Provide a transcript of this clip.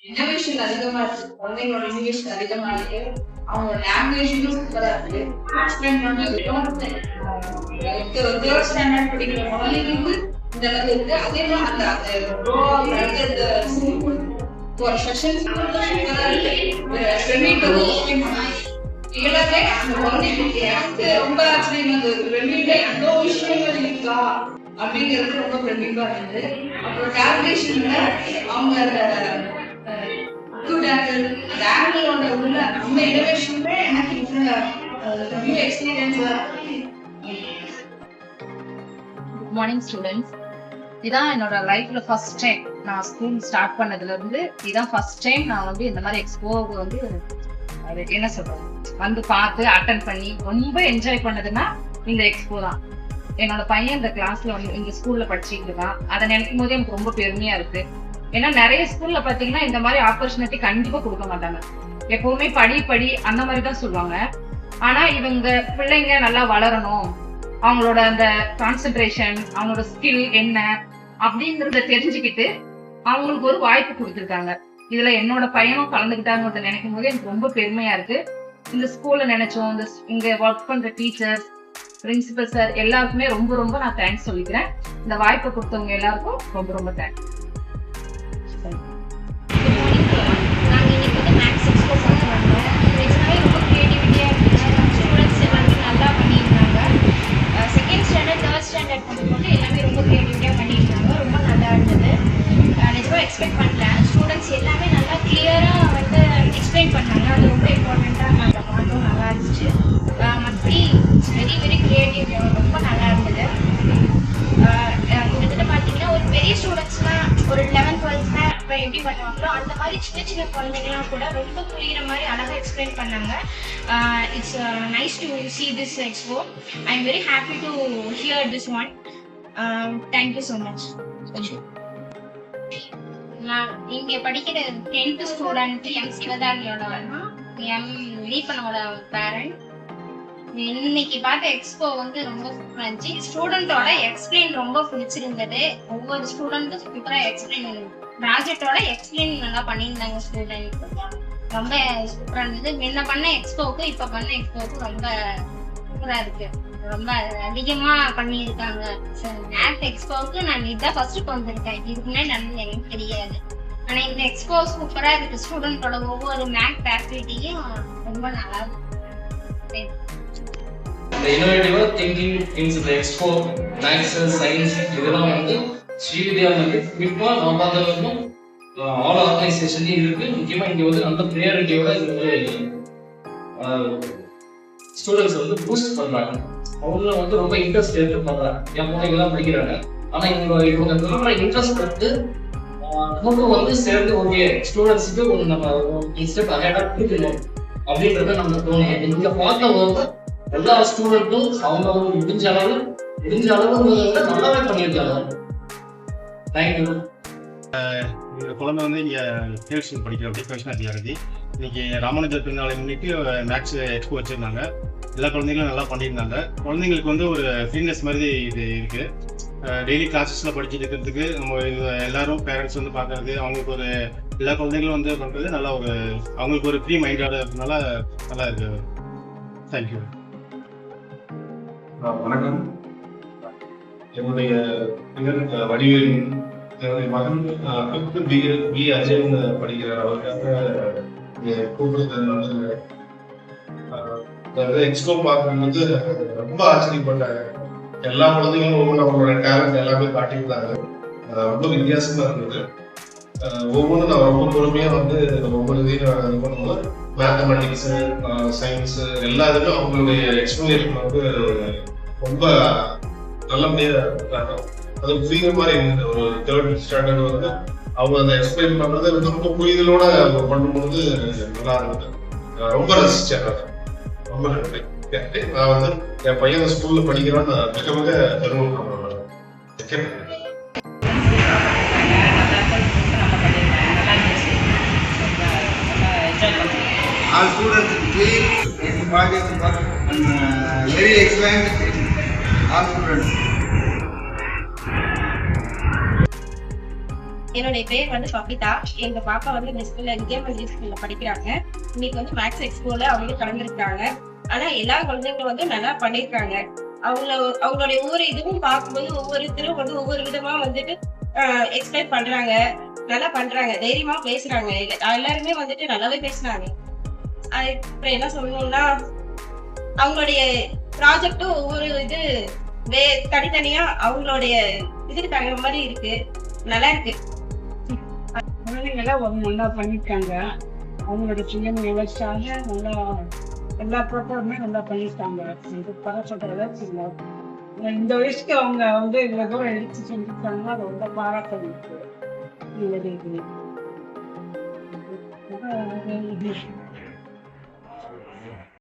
Innovation அதிகமா இருக்கு. குழந்தைங்களோட இன்னோவேஷன் அதிகமா இருக்கு. அவங்க லாங்குவேஜும் சூப்பரா இருக்கு. எக்ஸ்பிளைன் பண்றதுக்கும் தேர்ட் ஸ்டாண்டர்ட் படிக்கிற குழந்தைங்களுக்கு இந்த அளவு இருக்கு. அதே மாதிரி அந்த ஒரு செஷன் சூப்பரா இருக்கு. எல்லாமே அந்த குழந்தைங்களுக்கு எனக்கு ரொம்ப ஆச்சரியம் இருந்தது. ரெண்டுமே அவ்வளோ விஷயங்கள் இருக்கா அப்படிங்கிறது ரொம்ப பிரமிப்பா இருந்தது. அப்புறம் கால்குலேஷன்ல அவங்க அந்த ஆங்கிளோட உள்ள அந்த இனோவேஷனுமே எனக்கு நியூ எக்ஸ்பீரியன்ஸா. Good morning students. இதான் என்னோட லைஃப்ல ஃபர்ஸ்ட் டைம் நான் ஸ்கூல் ஸ்டார்ட் பண்ணதுல இருந்து இதான் ஃபர்ஸ்ட் டைம் நான் வந்து இந்த மாதிரி எக்ஸ்போவுக்கு வந்து அது என்ன சொல்றது வந்து பார்த்து அட்டன் பண்ணி ரொம்ப என்ஜாய் பண்ணதுன்னா இந்த எக்ஸ்போ தான். என்னோட பையன் இந்த கிளாஸ்ல வந்து இந்த ஸ்கூல்ல படிச்சுட்டு இருக்கான். அதை நினைக்கும் போது எனக்கு ரொம்ப பெருமையா இருக்கு. ஏன்னா நிறைய ஸ்கூல்ல பாத்தீங்கன்னா இந்த மாதிரி ஆப்பர்ச்சுனிட்டி கண்டிப்பா கொடுக்க மாட்டாங்க. எப்பவுமே படி அந்த மாதிரி தான் சொல்லுவாங்க. ஆனா இவங்க பிள்ளைங்க நல்லா வளரணும், அவங்களோட அந்த கான்சென்ட்ரேஷன், அவங்களோட ஸ்கில் என்ன அப்படிங்கறத தெரிஞ்சுக்கிட்டு அவங்களுக்கு ஒரு வாய்ப்பு கொடுத்துருக்காங்க. இதுல என்னோட பையனும் கலந்துக்கிட்டாங்க நினைக்கும் போது எனக்கு ரொம்ப பெருமையா இருக்கு. இந்த ஸ்கூல்ல நினைச்சோம், இங்க ஒர்க் பண்ற டீச்சர்ஸ், பிரின்சிபல் சார் எல்லாருக்குமே ரொம்ப ரொம்ப நான் தேங்க்ஸ் சொல்லிக்கிறேன். இந்த வாய்ப்பை கொடுத்தவங்க எல்லாருக்கும் ரொம்ப ரொம்ப தேங்க்ஸ். எக்ஸ்பெக்ட் பண்ணல. ஸ்டூடெண்ட்ஸ் எல்லாமே நல்லா கிளியரா வந்து எக்ஸ்பிளைன் பண்ணாங்க. அது ரொம்ப இம்பார்ட்டண்ட்டாக அந்த பாட்டும் நல்லா இருந்துச்சு. மற்றபடி வெரி வெரி கிரியேட்டிவ், ரொம்ப நல்லா இருந்தது. கிட்டத்தட்ட பார்த்தீங்கன்னா ஒரு பெரிய ஸ்டூடெண்ட்ஸ்லாம் ஒரு 11th 12th இப்போ எப்படி பண்ணுவாங்களோ அந்த மாதிரி சின்ன சின்ன குழந்தைங்கலாம் கூட ரொம்ப புரியுற மாதிரி அழகாக எக்ஸ்பிளைன் பண்ணாங்க. It's nice to see this expo. I am very happy to hear this one. Thank you so much. நான் இங்க படிக்கிற 10th ஸ்டூடெண்ட் எம் சிவதாரியோட எம் தீபனோட பேரண்ட். இன்னைக்கு பார்த்த எக்ஸ்போ வந்து ரொம்ப சூப்பரா இருந்துச்சு. ஸ்டூடெண்டோட எக்ஸ்பிளைன் ரொம்ப பிடிச்சிருந்தது. ஒவ்வொரு ஸ்டூடெண்ட்டும் சூப்பரா எக்ஸ்பிளைன், ப்ராஜெக்டோட எக்ஸ்பிளைன் நல்லா பண்ணியிருந்தாங்க. ஸ்டூடெண்ட் ரொம்ப சூப்பரா இருந்தது. முன்ன பண்ண எக்ஸ்போவுக்கு இப்ப பண்ண எக்ஸ்போவுக்கு ரொம்ப சூப்பரா இருக்கு. ரொம்ப அதிகமா பண்ணியிருக்காங்க. மேத் எக்ஸ்போவுக்கு நான் இதுதான் ஃபர்ஸ்ட் வந்திருக்கேன். இதுக்கு முன்னாடி நடந்தது எனக்கு தெரியாது. ஆனா இந்த எக்ஸ்போ சூப்பரா இருக்கு. ஸ்டூடெண்டோட ஒவ்வொரு மேத் ஆக்டிவிட்டியும் ரொம்ப நல்லா இருக்கு. இந்த இன்னோவேட்டிவா திங்கிங் திங்ஸ், இந்த எக்ஸ்போ மேக்ஸ் சயின்ஸ் இதெல்லாம் வந்து ஸ்ரீவித்யா வந்து குறிப்பா நான் பார்த்த வரைக்கும் ஆல் ஆர்கனைசேஷன்லயும் இருக்கு. முக்கியமா இங்க வந்து நல்ல ப்ரியாரிட்டியோட இது வந்து ஸ்டூடெண்ட்ஸ் வந்து பூஸ்ட் பண்றாங்க. அவங்க வந்து ரொம்ப இன்ட்ரெஸ்ட் எடுத்து பண்றாங்க. என் பிள்ளைங்க தான் படிக்கிறாங்க. ஆனா இவங்க ரொம்ப இன்ட்ரெஸ்ட் எடுத்து நமக்கு வந்து சேர்ந்து ஓகே ஸ்டூடெண்ட்ஸுக்கு ஒரு நம்ம ஸ்டெப் அஹெடா கொடுக்கணும் அப்படின்றத நம்ம தோணும். இங்க பார்த்த போது எல்லா ஸ்டூடெண்ட்டும் அவங்க முடிஞ்ச அளவு நல்லாவே பண்ணியிருக்காங்க. தேங்க்யூ. குழந்தை வந்து இங்கே டியூஷன் படிக்கிற டியூஷன் அதிகாரி. இன்னைக்கு ராமானுஜர் பிறந்தநாளை முன்னிட்டு மேக்ஸ் எக்ஸ்போ வச்சிருந்தாங்க. எல்லா குழந்தைங்களும் நல்லா பண்ணியிருந்தாங்க. குழந்தைங்களுக்கு வந்து ஒரு ஃப்ரீனஸ் மாதிரி இது இருக்கு. டெய்லி கிளாஸஸ்ல படிச்சுட்டு இருக்கிறதுக்கு நம்ம எல்லாரும் பேரண்ட்ஸ் வந்து பார்க்கறது, அவங்களுக்கு ஒரு எல்லா குழந்தைங்களும் வந்து பண்றது நல்லா ஒரு அவங்களுக்கு ஒரு ஃப்ரீ மைண்டோட இருக்கனால நல்லா இருக்கு. தேங்க்யூ. வணக்கம். என்னுடைய வடிவேல், என்னுடைய மகன் 5th பி அஜய் படிக்கிறார். அவருக்காக கூப்பிடுறது எக்ஸ்போ பார்க்கும்போது ரொம்ப ஆச்சரியப்பட்டாங்க. எல்லா குழந்தைகளும் ஒவ்வொன்று அவங்களோட டேலண்ட் எல்லாமே காட்டியிருந்தாங்க. ரொம்ப வித்தியாசமா இருந்தது. ஒவ்வொன்றும் நான் ரொம்ப பொறுமையாக வந்து ஒவ்வொரு இதையும் இது பண்ணும்போது மேத்தமெட்டிக்ஸ் சயின்ஸ் எல்லா இதுலையும் அவங்களுடைய எக்ஸ்பிளனேஷன் வந்து ரொம்ப நல்லபடியாக இருக்காங்க. அது புரியுற மாதிரி இருந்தது. ஒரு 3rd ஸ்டாண்டர்ட் வந்து அவங்க அந்த எக்ஸ்பிளைன் பண்றது ரொம்ப புரிதலோட பண்ணும்போது நல்லா இருந்தது. ரொம்ப ரசிச்சேன். ரொம்ப நன்றி. நான் வந்து என் பையன் ஸ்கூல்ல படிக்கிறான்னு மிக மிக பெருமைப்படுறேன். All students clean, project work, and very excellent. All students. என்னுடைய பேர் வந்து பபிதா. எங்க பாப்பா வந்து இந்த ஸ்கூல்ல வித்யாமந்திரி ஸ்கூல்ல படிக்கிறாங்க. இன்னைக்கு வந்து மேக்ஸ் எக்ஸ்போல அவங்களும் கலந்துருக்காங்க. ஆனா எல்லா குழந்தைங்களும் வந்து நல்லா பண்ணிருக்காங்க. அவங்களுடைய ஒவ்வொரு இதுவும் பார்க்கும்போது ஒவ்வொருத்தரும் வந்து ஒவ்வொரு விதமா வந்துட்டு எக்ஸ்பிளைன் பண்றாங்க, நல்லா பண்றாங்க, தைரியமா பேசுறாங்க. எல்லாருமே வந்துட்டு நல்லாவே பேசுனாங்க. அப்புறம் என்ன சொல்லணும்னா அவங்களுடைய ப்ராஜெக்டும் ஒவ்வொரு இது தனித்தனியா அவங்களுடைய இதுக்கு தகுந்த மாதிரி இருக்கு, நல்லா இருக்கு. குழந்தைங்களாம் நல்லா பண்ணிருக்காங்க. அவங்களோட சின்ன விவசாய நல்லா எல்லா ப்ரோக்ராமே நல்லா பண்ணிருக்காங்க. பல சொல்ற அளவுக்கு இல்லை. இந்த வயசுக்கு அவங்க வந்து இவ்வளவு தூரம் எடுத்து செஞ்சுருக்காங்கன்னா ரொம்ப பாராட்டு.